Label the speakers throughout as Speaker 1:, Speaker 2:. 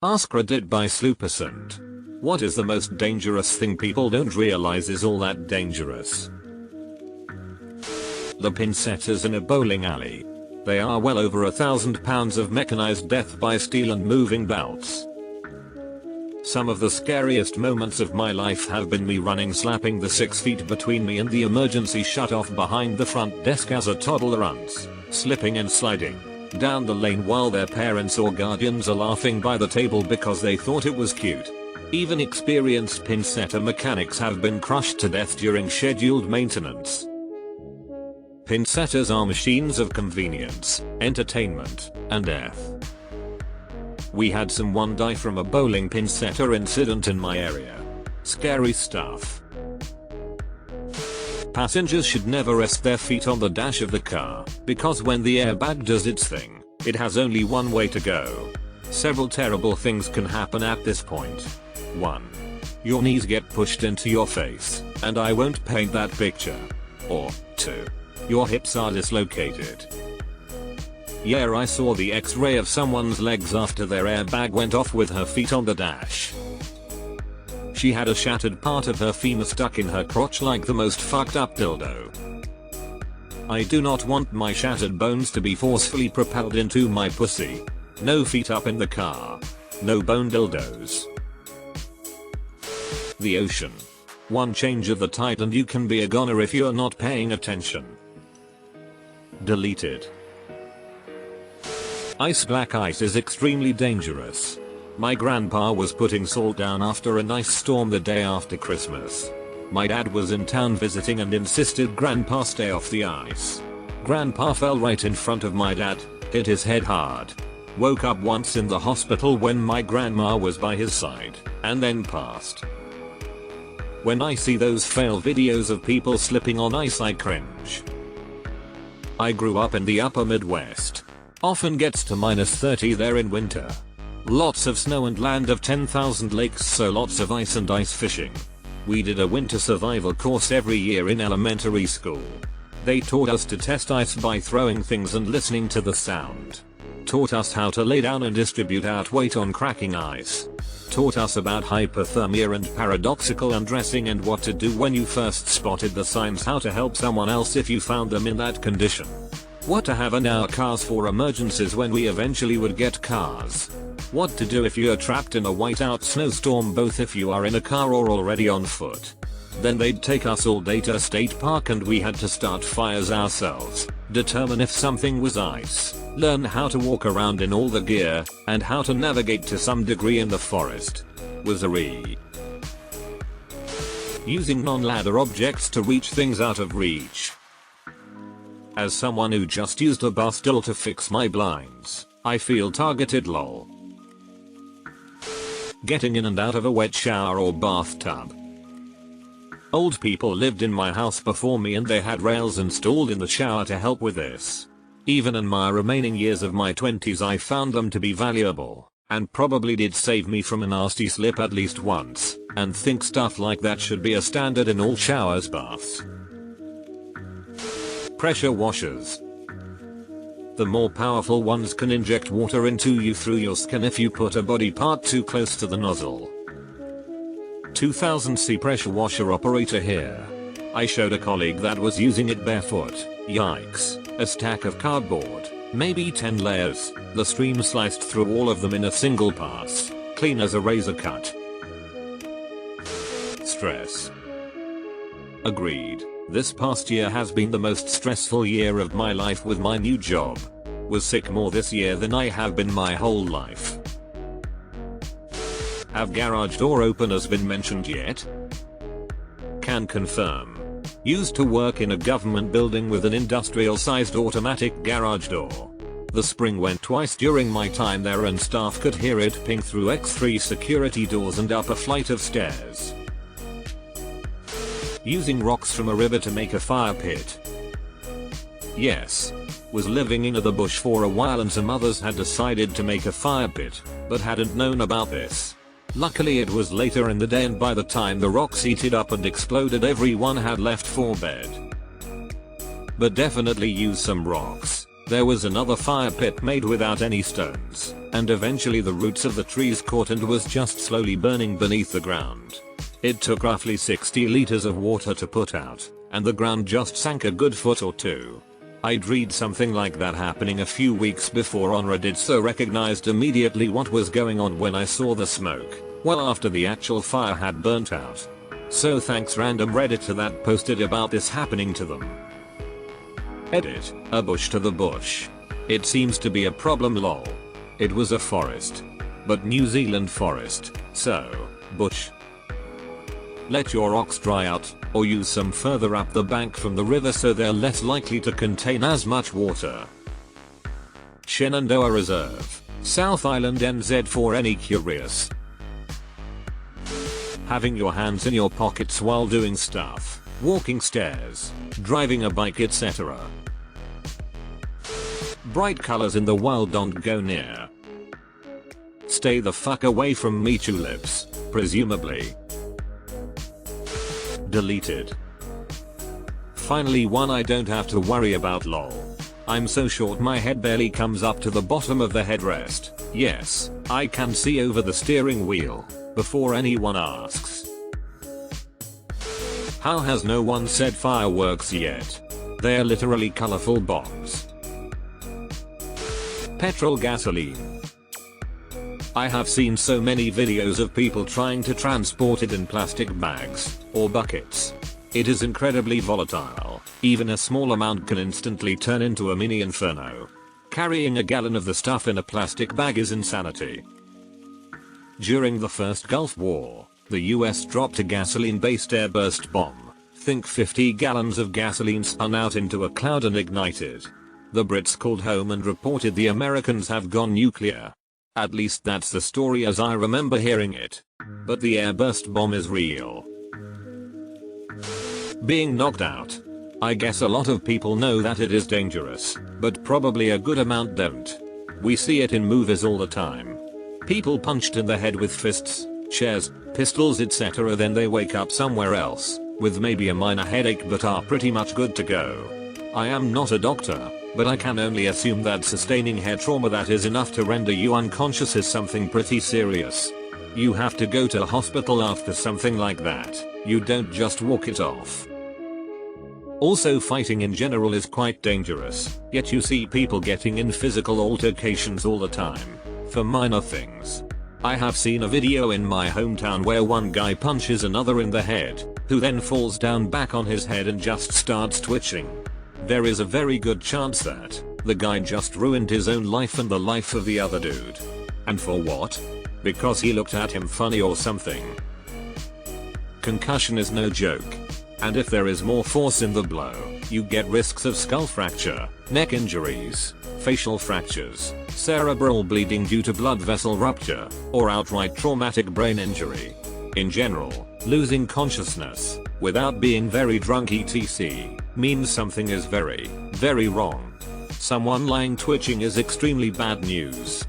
Speaker 1: AskReddit by Sloopercent. What is the most dangerous thing people don't realize is all that dangerous? The pin setters in a bowling alley. They are well over 1,000 pounds of mechanized death by steel and moving belts. Some of the scariest moments of my life have been me running, slapping the 6 feet between me and the emergency shut-off behind the front desk as a toddler runs, slipping and sliding down the lane while their parents or guardians are laughing by the table because they thought it was cute. Even experienced pin setter mechanics have been crushed to death during scheduled maintenance. Pin setters are machines of convenience, entertainment, and death. We had someone die from a bowling pin setter incident in my area. Scary stuff. Passengers should never rest their feet on the dash of the car, because when the airbag does its thing, it has only one way to go. Several terrible things can happen at this point. 1. Your knees get pushed into your face, and I won't paint that picture. Or 2. Your hips are dislocated. Yeah, I saw the x-ray of someone's legs after their airbag went off with her feet on the dash. She had a shattered part of her femur stuck in her crotch like the most fucked up dildo. I do not want my shattered bones to be forcefully propelled into my pussy. No feet up in the car. No bone dildos. The ocean. One change of the tide and you can be a goner if you're not paying attention. Deleted. Black ice is extremely dangerous. My grandpa was putting salt down after an ice storm the day after Christmas. My dad was in town visiting and insisted grandpa stay off the ice. Grandpa fell right in front of my dad, hit his head hard. Woke up once in the hospital when my grandma was by his side, and then passed. When I see those fail videos of people slipping on ice, I cringe. I grew up in the upper Midwest. Often gets to -30 there in winter. Lots of snow and land of 10,000 lakes, so lots of ice and ice fishing. We did a winter survival course every year in elementary school. They taught us to test ice by throwing things and listening to the sound. Taught us how to lay down and distribute out weight on cracking ice. Taught us about hypothermia and paradoxical undressing and what to do when you first spotted the signs, how to help someone else if you found them in that condition. What to have in our cars for emergencies when we eventually would get cars. What to do if you're trapped in a whiteout snowstorm, both if you are in a car or already on foot. Then they'd take us all day to a state park and we had to start fires ourselves, determine if something was ice, learn how to walk around in all the gear, and how to navigate to some degree in the forest. Wizardry. Using non-ladder objects to reach things out of reach. As someone who just used a bar stool to fix my blinds, I feel targeted, lol. Getting in and out of a wet shower or bathtub. Old people lived in my house before me and they had rails installed in the shower to help with this. Even in my remaining years of my 20s I found them to be valuable, and probably did save me from a nasty slip at least once, and think stuff like that should be a standard in all showers, baths. Pressure washers. The more powerful ones can inject water into you through your skin if you put a body part too close to the nozzle. 2000C pressure washer operator here. I showed a colleague that was using it barefoot. Yikes. A stack of cardboard, maybe 10 layers, the stream sliced through all of them in a single pass, clean as a razor cut. Stress. Agreed. This past year has been the most stressful year of my life with my new job. Was sick more this year than I have been my whole life. Have garage door openers been mentioned yet? Can confirm. Used to work in a government building with an industrial sized automatic garage door. The spring went twice during my time there and staff could hear it ping through X3 security doors and up a flight of stairs. Using rocks from a river to make a fire pit. Yes. Was living in the bush for a while and some others had decided to make a fire pit, but hadn't known about this. Luckily it was later in the day and by the time the rocks heated up and exploded everyone had left for bed. But definitely use some rocks. There was another fire pit made without any stones, and eventually the roots of the trees caught and was just slowly burning beneath the ground. It took roughly 60 liters of water to put out, and the ground just sank a good foot or two. I'd read something like that happening a few weeks before on Reddit, so recognized immediately what was going on when I saw the smoke, well after the actual fire had burnt out. So thanks random Redditor that posted about this happening to them. Edit, a bush to the bush. It seems to be a problem lol. It was a forest. But New Zealand forest, so, bush. Let your rocks dry out, or use some further up the bank from the river so they're less likely to contain as much water. Shenandoah Reserve, South Island NZ for any curious. Having your hands in your pockets while doing stuff, walking stairs, driving a bike etc. Bright colors in the wild don't go near. Stay the fuck away from me tulips, presumably. Deleted. Finally one I don't have to worry about lol. I'm so short my head barely comes up to the bottom of the headrest. Yes, I can see over the steering wheel, before anyone asks. How has no one said fireworks yet? They're literally colorful bombs. Petrol gasoline. I have seen so many videos of people trying to transport it in plastic bags or buckets. It is incredibly volatile. Even a small amount can instantly turn into a mini inferno. Carrying a gallon of the stuff in a plastic bag is insanity. During the first Gulf War, the US dropped a gasoline-based airburst bomb. Think 50 gallons of gasoline spun out into a cloud and ignited. The Brits called home and reported the Americans have gone nuclear. At least that's the story as I remember hearing it. But the airburst bomb is real. Being knocked out. I guess a lot of people know that it is dangerous, but probably a good amount don't. We see it in movies all the time. People punched in the head with fists, chairs, pistols etc. then they wake up somewhere else, with maybe a minor headache but are pretty much good to go. I am not a doctor, but I can only assume that sustaining head trauma that is enough to render you unconscious is something pretty serious. You have to go to a hospital after something like that, you don't just walk it off. Also fighting in general is quite dangerous, yet you see people getting in physical altercations all the time, for minor things. I have seen a video in my hometown where one guy punches another in the head, who then falls down back on his head and just starts twitching. There is a very good chance that the guy just ruined his own life and the life of the other dude. And for what? Because he looked at him funny or something. Concussion is no joke. And if there is more force in the blow, you get risks of skull fracture, neck injuries, facial fractures, cerebral bleeding due to blood vessel rupture, or outright traumatic brain injury. In general, losing consciousness, without being very drunk etc. means something is very, very wrong. Someone lying twitching is extremely bad news.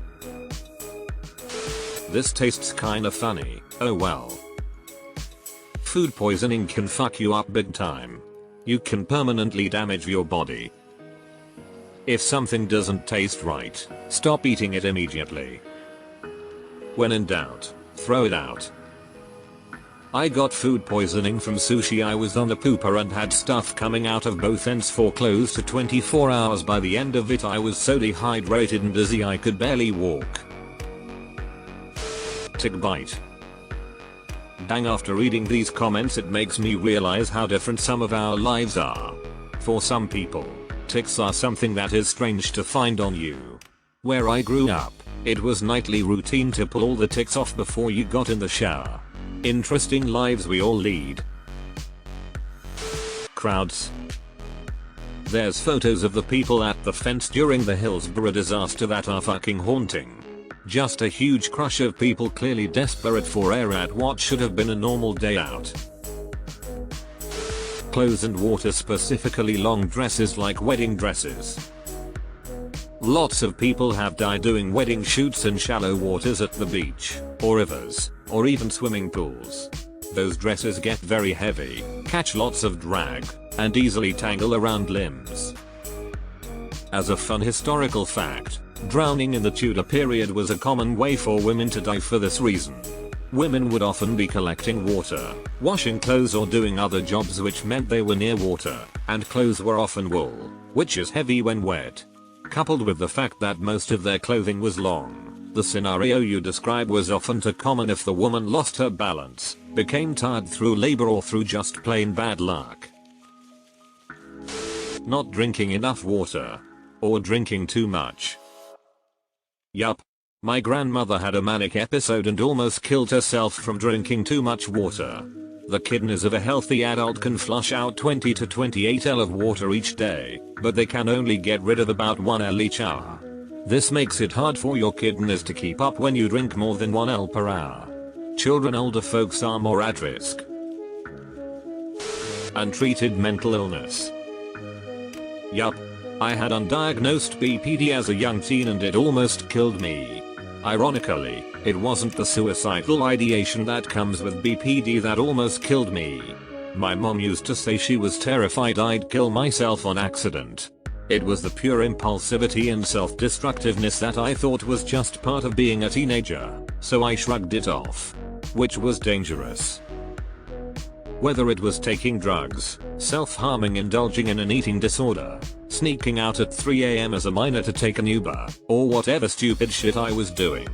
Speaker 1: This tastes kinda funny, oh well. Food poisoning can fuck you up big time. You can permanently damage your body. If something doesn't taste right, stop eating it immediately. When in doubt, throw it out. I got food poisoning from sushi. I was on a pooper and had stuff coming out of both ends for close to 24 hours. By the end of it I was so dehydrated and dizzy I could barely walk. Tick bite. Dang, after reading these comments it makes me realize how different some of our lives are. For some people, ticks are something that is strange to find on you. Where I grew up, it was nightly routine to pull all the ticks off before you got in the shower. Interesting lives we all lead. Crowds. There's photos of the people at the fence during the Hillsborough disaster that are fucking haunting. Just a huge crush of people clearly desperate for air at what should have been a normal day out. Clothes and water, specifically long dresses like wedding dresses. Lots of people have died doing wedding shoots in shallow waters at the beach, or rivers, or even swimming pools. Those dresses get very heavy, catch lots of drag, and easily tangle around limbs. As a fun historical fact, drowning in the Tudor period was a common way for women to die for this reason. Women would often be collecting water, washing clothes or doing other jobs which meant they were near water, and clothes were often wool, which is heavy when wet. Coupled with the fact that most of their clothing was long, the scenario you describe was often too common if the woman lost her balance, became tired through labor or through just plain bad luck. Not drinking enough water. Or drinking too much. Yup. My grandmother had a manic episode and almost killed herself from drinking too much water. The kidneys of a healthy adult can flush out 20 to 28 L of water each day, but they can only get rid of about 1 L each hour. This makes it hard for your kidneys to keep up when you drink more than 1 L per hour. Children, older folks are more at risk. Untreated mental illness. Yup. I had undiagnosed BPD as a young teen and it almost killed me. Ironically, it wasn't the suicidal ideation that comes with BPD that almost killed me. My mom used to say she was terrified I'd kill myself on accident. It was the pure impulsivity and self-destructiveness that I thought was just part of being a teenager, so I shrugged it off. Which was dangerous. Whether it was taking drugs, self-harming, indulging in an eating disorder, sneaking out at 3 AM as a minor to take an Uber, or whatever stupid shit I was doing.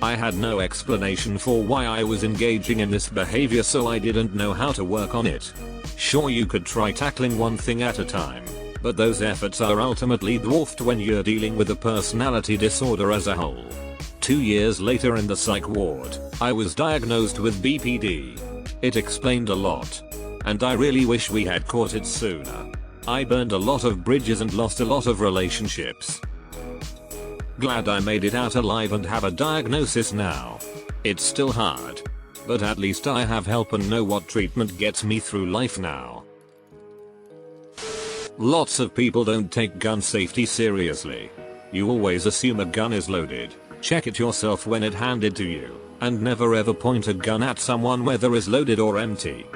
Speaker 1: I had no explanation for why I was engaging in this behavior, so I didn't know how to work on it. Sure, you could try tackling one thing at a time, but those efforts are ultimately dwarfed when you're dealing with a personality disorder as a whole. 2 years later in the psych ward, I was diagnosed with BPD. It explained a lot. And I really wish we had caught it sooner. I burned a lot of bridges and lost a lot of relationships. Glad I made it out alive and have a diagnosis now. It's still hard. But at least I have help and know what treatment gets me through life now. Lots of people don't take gun safety seriously. You always assume a gun is loaded, check it yourself when it handed to you, and never ever point a gun at someone whether it's loaded or empty.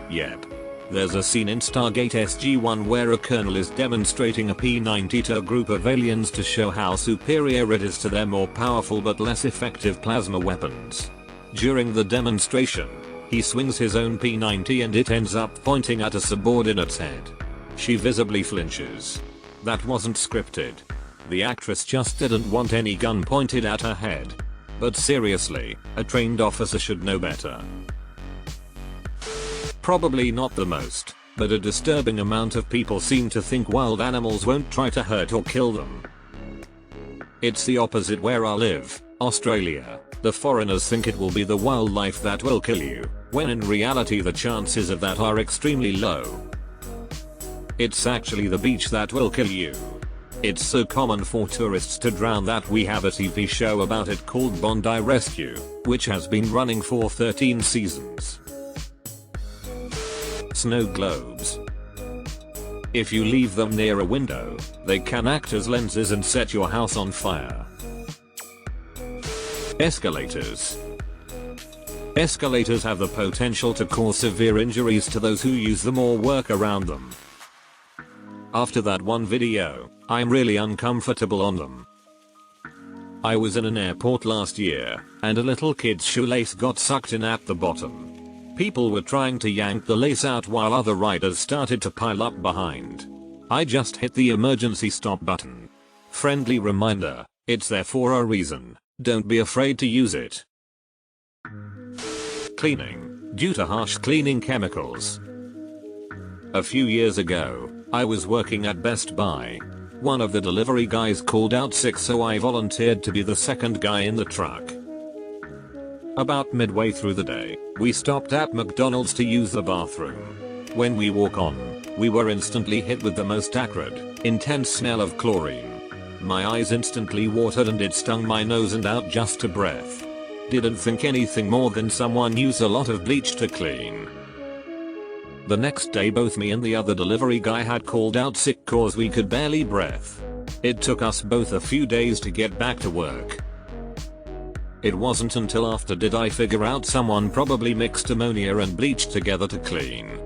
Speaker 1: Yep. There's a scene in Stargate SG-1 where a colonel is demonstrating a P-90 to a group of aliens to show how superior it is to their more powerful but less effective plasma weapons. During the demonstration, he swings his own P-90 and it ends up pointing at a subordinate's head. She visibly flinches. That wasn't scripted. The actress just didn't want any gun pointed at her head. But seriously, a trained officer should know better. Probably not the most, but a disturbing amount of people seem to think wild animals won't try to hurt or kill them. It's the opposite where I live, Australia. The foreigners think it will be the wildlife that will kill you, when in reality the chances of that are extremely low. It's actually the beach that will kill you. It's so common for tourists to drown that we have a TV show about it called Bondi Rescue, which has been running for 13 seasons. Snow globes. If you leave them near a window, they can act as lenses and set your house on fire. Escalators. Escalators have the potential to cause severe injuries to those who use them or work around them. After that one video, I'm really uncomfortable on them. I was in an airport last year, and a little kid's shoelace got sucked in at the bottom. People were trying to yank the lace out while other riders started to pile up behind. I just hit the emergency stop button. Friendly reminder, it's there for a reason. Don't be afraid to use it. Cleaning, due to harsh cleaning chemicals. A few years ago, I was working at Best Buy. One of the delivery guys called out sick, so I volunteered to be the second guy in the truck. About midway through the day, we stopped at McDonald's to use the bathroom. When we walk on, we were instantly hit with the most acrid, intense smell of chlorine. My eyes instantly watered and it stung my nose and out just a breath. Didn't think anything more than someone used a lot of bleach to clean. The next day both me and the other delivery guy had called out sick cause we could barely breathe. It took us both a few days to get back to work. It wasn't until after did I figure out someone probably mixed ammonia and bleach together to clean.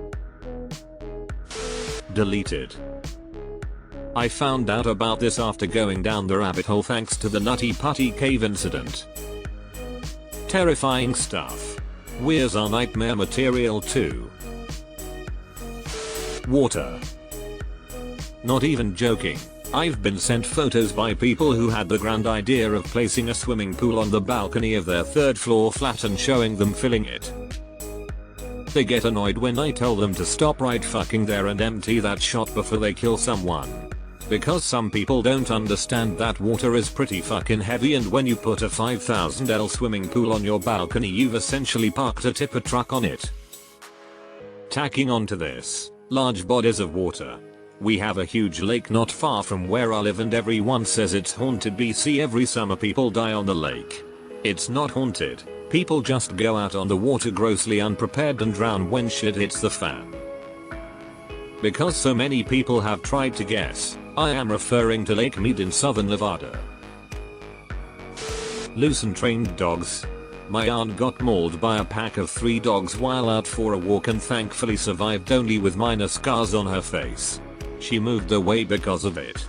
Speaker 1: Deleted. I found out about this after going down the rabbit hole thanks to the Nutty Putty Cave incident. Terrifying stuff. Weirs are nightmare material too. Water. Not even joking. I've been sent photos by people who had the grand idea of placing a swimming pool on the balcony of their 3rd floor flat and showing them filling it. They get annoyed when I tell them to stop right fucking there and empty that shot before they kill someone. Because some people don't understand that water is pretty fucking heavy, and when you put a 5,000L swimming pool on your balcony, you've essentially parked a tipper truck on it. Tacking onto this, large bodies of water. We have a huge lake not far from where I live and everyone says it's haunted. BC every summer people die on the lake. It's not haunted. People just go out on the water grossly unprepared and drown when shit hits the fan. Because so many people have tried to guess, I am referring to Lake Mead in southern Nevada. Loose and trained dogs. My aunt got mauled by a pack of 3 dogs while out for a walk and thankfully survived only with minor scars on her face. She moved away because of it.